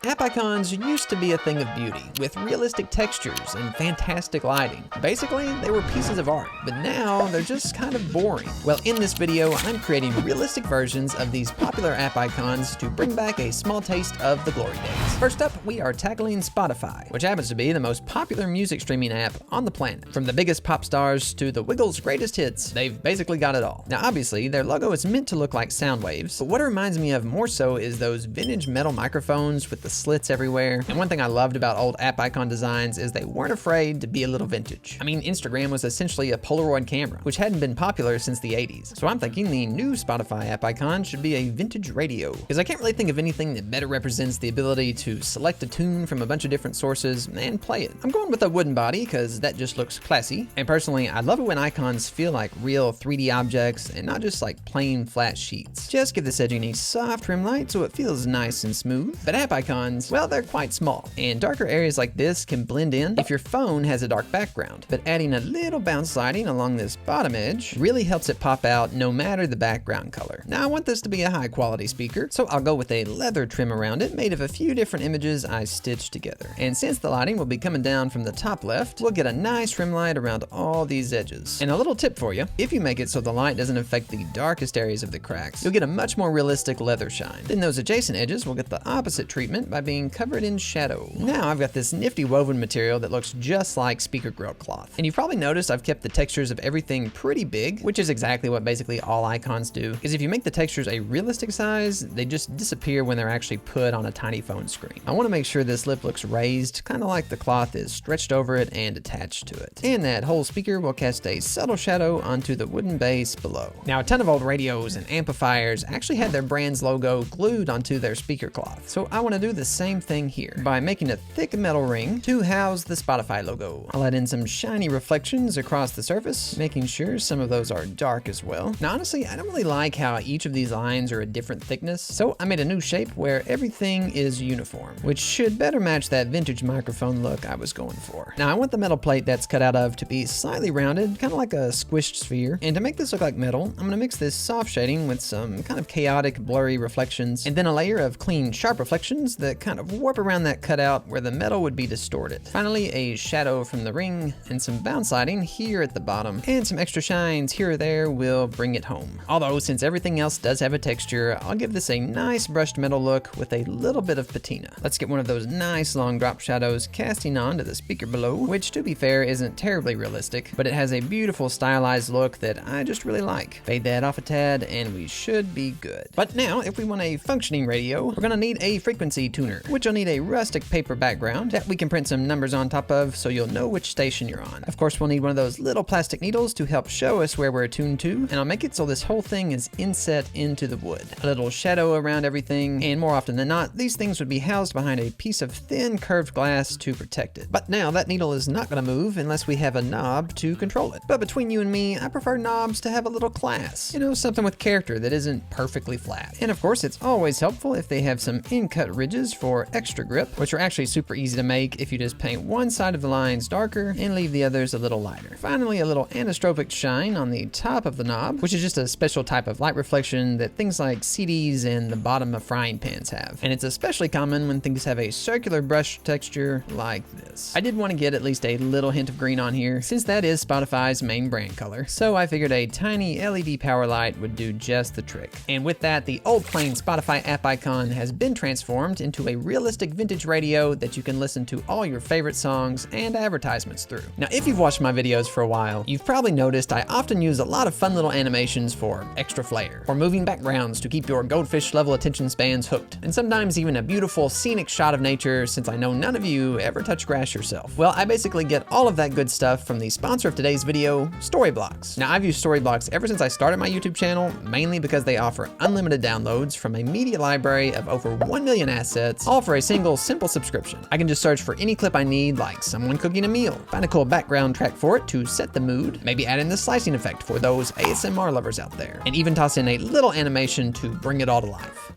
App icons used to be a thing of beauty, with realistic textures and fantastic lighting. Basically, they were pieces of art, but now they're just kind of boring. Well, in this video, I'm creating realistic versions of these popular app icons to bring back a small taste of the glory days. First up, we are tackling Spotify, which happens to be the most popular music streaming app on the planet. From the biggest pop stars to the Wiggles' greatest hits, they've basically got it all. Now, obviously, their logo is meant to look like sound waves, but what it reminds me of more so is those vintage metal microphones with the slits everywhere. And one thing I loved about old app icon designs is they weren't afraid to be a little vintage. I mean, Instagram was essentially a Polaroid camera, which hadn't been popular since the 80s. So I'm thinking the new Spotify app icon should be a vintage radio, because I can't really think of anything that better represents the ability to select a tune from a bunch of different sources and play it. I'm going with a wooden body because that just looks classy. And personally, I love it when icons feel like real 3D objects and not just like plain flat sheets. Just give this edging a soft trim light so it feels nice and smooth. But app icons, well, they're quite small, and darker areas like this can blend in if your phone has a dark background. But adding a little bounce lighting along this bottom edge really helps it pop out no matter the background color. Now, I want this to be a high quality speaker, so I'll go with a leather trim around it made of a few different images I stitched together. And since the lighting will be coming down from the top left, we'll get a nice trim light around all these edges. And a little tip for you, if you make it so the light doesn't affect the darkest areas of the cracks, you'll get a much more realistic leather shine. Then those adjacent edges will get the opposite treatment by being covered in shadow. Now I've got this nifty woven material that looks just like speaker grill cloth. And you've probably noticed I've kept the textures of everything pretty big, which is exactly what basically all icons do. Because if you make the textures a realistic size, they just disappear when they're actually put on a tiny phone screen. I want to make sure this lip looks raised, kind of like the cloth is stretched over it and attached to it. And that whole speaker will cast a subtle shadow onto the wooden base below. Now, a ton of old radios and amplifiers actually had their brand's logo glued onto their speaker cloth. So I want to do the same thing here by making a thick metal ring to house the Spotify logo. I'll add in some shiny reflections across the surface, making sure some of those are dark as well. Now, honestly, I don't really like how each of these lines are a different thickness, so I made a new shape where everything is uniform, which should better match that vintage microphone look I was going for. Now, I want the metal plate that's cut out of to be slightly rounded, kind of like a squished sphere. And to make this look like metal, I'm gonna mix this soft shading with some kind of chaotic, blurry reflections, and then a layer of clean, sharp reflections that kind of warp around that cutout where the metal would be distorted. Finally, a shadow from the ring and some bounce lighting here at the bottom, and some extra shines here or there will bring it home. Although, since everything else does have a texture, I'll give this a nice brushed metal look with a little bit of patina. Let's get one of those nice long drop shadows casting onto the speaker below, which to be fair isn't terribly realistic, but it has a beautiful stylized look that I just really like. Fade that off a tad and we should be good. But now, if we want a functioning radio, we're gonna need a frequency tuner, which will need a rustic paper background that we can print some numbers on top of so you'll know which station you're on. Of course, we'll need one of those little plastic needles to help show us where we're tuned to, and I'll make it so this whole thing is inset into the wood. A little shadow around everything, and more often than not, these things would be housed behind a piece of thin curved glass to protect it. But now that needle is not gonna move unless we have a knob to control it. But between you and me, I prefer knobs to have a little class. You know, something with character that isn't perfectly flat. And of course, it's always helpful if they have some in-cut ridges for extra grip, which are actually super easy to make if you just paint one side of the lines darker and leave the others a little lighter. Finally, a little anisotropic shine on the top of the knob, which is just a special type of light reflection that things like CDs and the bottom of frying pans have. And it's especially common when things have a circular brush texture like this. I did want to get at least a little hint of green on here, since that is Spotify's main brand color. So I figured a tiny LED power light would do just the trick. And with that, the old plain Spotify app icon has been transformed into a realistic vintage radio that you can listen to all your favorite songs and advertisements through. Now, if you've watched my videos for a while, you've probably noticed I often use a lot of fun little animations for extra flair, or moving backgrounds to keep your goldfish level attention spans hooked, and sometimes even a beautiful scenic shot of nature, since I know none of you ever touch grass yourself. Well, I basically get all of that good stuff from the sponsor of today's video, Storyblocks. Now, I've used Storyblocks ever since I started my YouTube channel, mainly because they offer unlimited downloads from a media library of over 1 million assets, all for a single simple subscription. I can just search for any clip I need, like someone cooking a meal, find a cool background track for it to set the mood, maybe add in the slicing effect for those ASMR lovers out there, and even toss in a little animation to bring it all to life.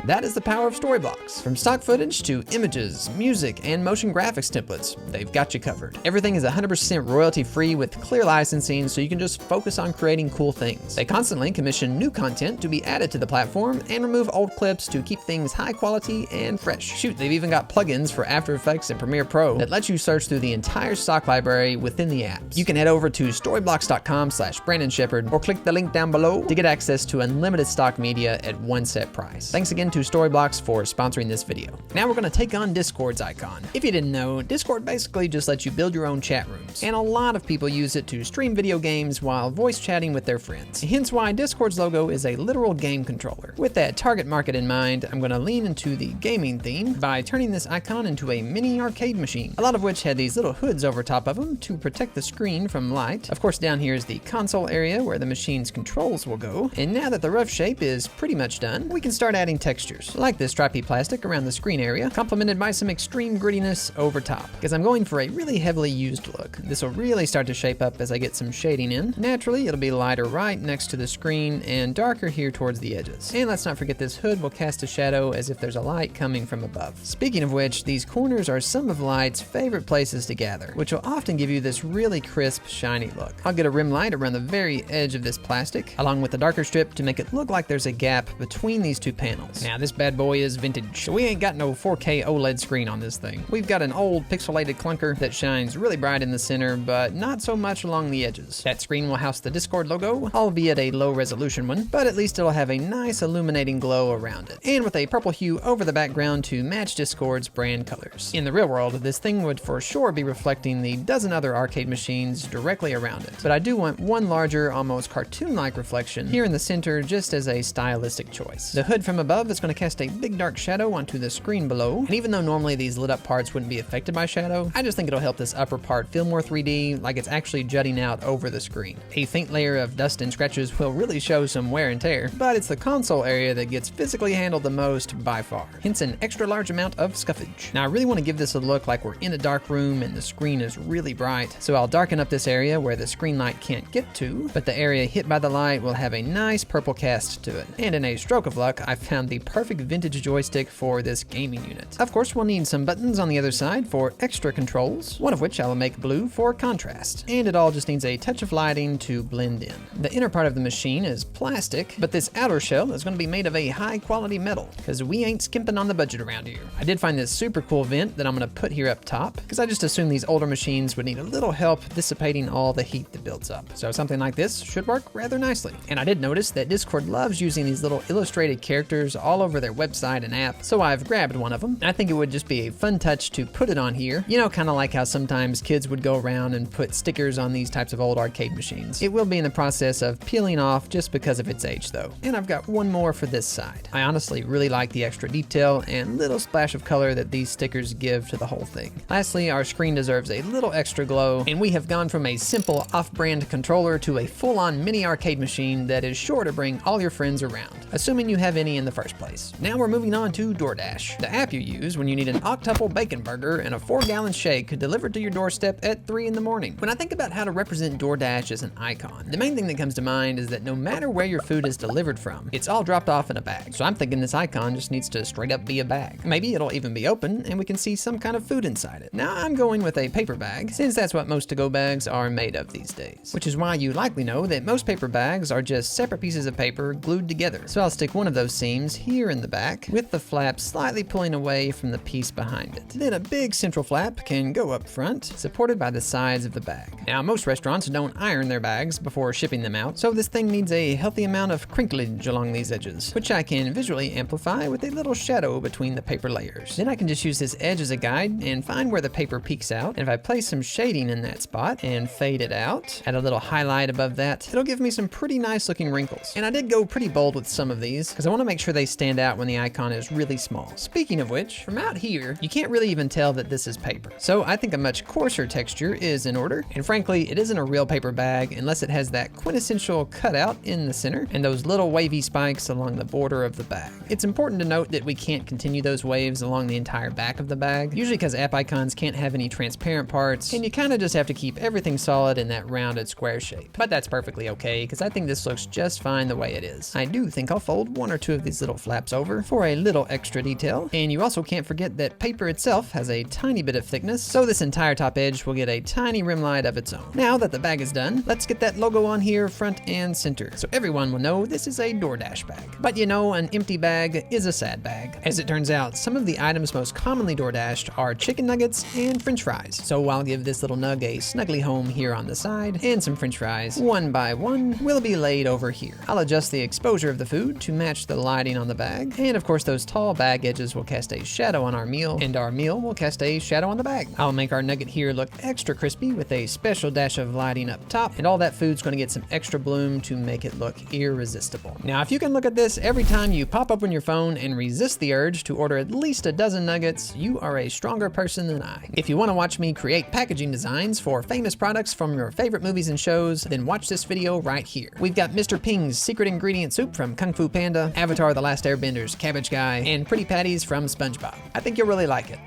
That is the power of Storyblocks. From stock footage to images, music, and motion graphics templates, they've got you covered. Everything is 100% royalty-free with clear licensing, so you can just focus on creating cool things. They constantly commission new content to be added to the platform and remove old clips to keep things high quality and fresh. Shoot, they've even got plugins for After Effects and Premiere Pro that lets you search through the entire stock library within the apps. You can head over to storyblocks.com/Brandon Shepherd or click the link down below to get access to unlimited stock media at one set price. Thanks again to Storyblocks for sponsoring this video. Now we're gonna take on Discord's icon. If you didn't know, Discord basically just lets you build your own chat rooms, and a lot of people use it to stream video games while voice chatting with their friends. Hence why Discord's logo is a literal game controller. With that target market in mind, I'm gonna lean into the gaming theme by turning this icon into a mini arcade machine, a lot of which had these little hoods over top of them to protect the screen from light. Of course, down here is the console area where the machine's controls will go. And now that the rough shape is pretty much done, we can start adding textures, like this stripy plastic around the screen area, complemented by some extreme grittiness over top, because I'm going for a really heavily used look. This will really start to shape up as I get some shading in. Naturally, it'll be lighter right next to the screen and darker here towards the edges. And let's not forget this hood will cast a shadow as if there's a light coming from above. Speaking of which, these corners are some of Light's favorite places to gather, which will often give you this really crisp, shiny look. I'll get a rim light around the very edge of this plastic, along with a darker strip to make it look like there's a gap between these two panels. Now, this bad boy is vintage, so we ain't got no 4K OLED screen on this thing. We've got an old pixelated clunker that shines really bright in the center, but not so much along the edges. That screen will house the Discord logo, albeit a low resolution one, but at least it'll have a nice illuminating glow around it, and with a purple hue over the background to match Discord's brand colors. In the real world, this thing would for sure be reflecting the dozen other arcade machines directly around it, but I do want one larger, almost cartoon-like reflection here in the center just as a stylistic choice. The hood from above is going to cast a big dark shadow onto the screen below, and even though normally these lit up parts wouldn't be affected by shadow, I just think it'll help this upper part feel more 3D, like it's actually jutting out over the screen. A faint layer of dust and scratches will really show some wear and tear, but it's the console area that gets physically handled the most by far, hence an extra large amount of scuffage. Now I really want to give this a look like we're in a dark room and the screen is really bright, so I'll darken up this area where the screen light can't get to, but the area hit by the light will have a nice purple cast to it. And in a stroke of luck, I found the perfect vintage joystick for this gaming unit. Of course, we'll need some buttons on the other side for extra controls, one of which I'll make blue for contrast. And it all just needs a touch of lighting to blend in. The inner part of the machine is plastic, but this outer shell is going to be made of a high quality metal, because we ain't skimping on the budget around here. I did find this super cool vent that I'm going to put here up top, because I just assumed these older machines would need a little help dissipating all the heat that builds up. So something like this should work rather nicely. And I did notice that Discord loves using these little illustrated characters all over their website and app, so I've grabbed one of them. I think it would just be a fun touch to put it on here. You know, kind of like how sometimes kids would go around and put stickers on these types of old arcade machines. It will be in the process of peeling off just because of its age though. And I've got one more for this side. I honestly really like the extra detail and little splash of color that these stickers give to the whole thing. Lastly, our screen deserves a little extra glow, and we have gone from a simple off-brand controller to a full-on mini arcade machine that is sure to bring all your friends around, assuming you have any in the first place. Now we're moving on to DoorDash, the app you use when you need an octuple bacon burger and a 4-gallon shake delivered to your doorstep at 3 in the morning. When I think about how to represent DoorDash as an icon, the main thing that comes to mind is that no matter where your food is delivered from, it's all dropped off in a bag. So I'm thinking this icon just needs to straight up be a bag. Maybe it'll even be open and we can see some kind of food inside it. Now I'm going with a paper bag, since that's what most to-go bags are made of these days, which is why you likely know that most paper bags are just separate pieces of paper glued together. So I'll stick one of those seams here in the back, with the flap slightly pulling away from the piece behind it. Then a big central flap can go up front, supported by the sides of the bag. Now most restaurants don't iron their bags before shipping them out, so this thing needs a healthy amount of crinklage along these edges, which I can visually amplify with a little shadow between the paper layers. Then I can just use this edge as a guide and find where the paper peeks out, and if I place some shading in that spot and fade it out, add a little highlight above that, it'll give me some pretty nice looking wrinkles. And I did go pretty bold with some of these, because I want to make sure they stand out when the icon is really small. Speaking of which, from out here, you can't really even tell that this is paper. So I think a much coarser texture is in order, and frankly, it isn't a real paper bag unless it has that quintessential cutout in the center and those little wavy spikes along the border of the bag. It's important to note that we can't continue those waves along the entire back of the bag, usually because app icons can't have any transparent parts, and you kind of just have to keep everything solid in that rounded square shape. But that's perfectly okay, because I think this looks just fine the way it is. I do think I'll fold one or two of these little flaps over for a little extra detail. And you also can't forget that paper itself has a tiny bit of thickness, so this entire top edge will get a tiny rim light of its own. Now that the bag is done, let's get that logo on here front and center, so everyone will know this is a DoorDash bag. But you know, an empty bag is a sad bag. As it turns out, some of the items most commonly DoorDashed are chicken nuggets and french fries. So I'll give this little nug a snuggly home here on the side, and some french fries, one by one, will be laid over here. I'll adjust the exposure of the food to match the lighting on the bag, and of course those tall bag edges will cast a shadow on our meal, and our meal will cast a shadow on the bag. I'll make our nugget here look extra crispy with a special dash of lighting up top, and all that food's going to get some extra bloom to make it look irresistible. Now, if you can look at this every time you pop open your phone and resist the urge to order at least a dozen nuggets, you are a stronger person than I. If you want to watch me create packaging designs for famous products from your favorite movies and shows, then watch this video right here. We've got Mr. Ping's secret ingredient soup from Kung Fu Panda, Avatar: The Last Airbender's Cabbage Guy, and Pretty Patties from SpongeBob. I think you'll really like it.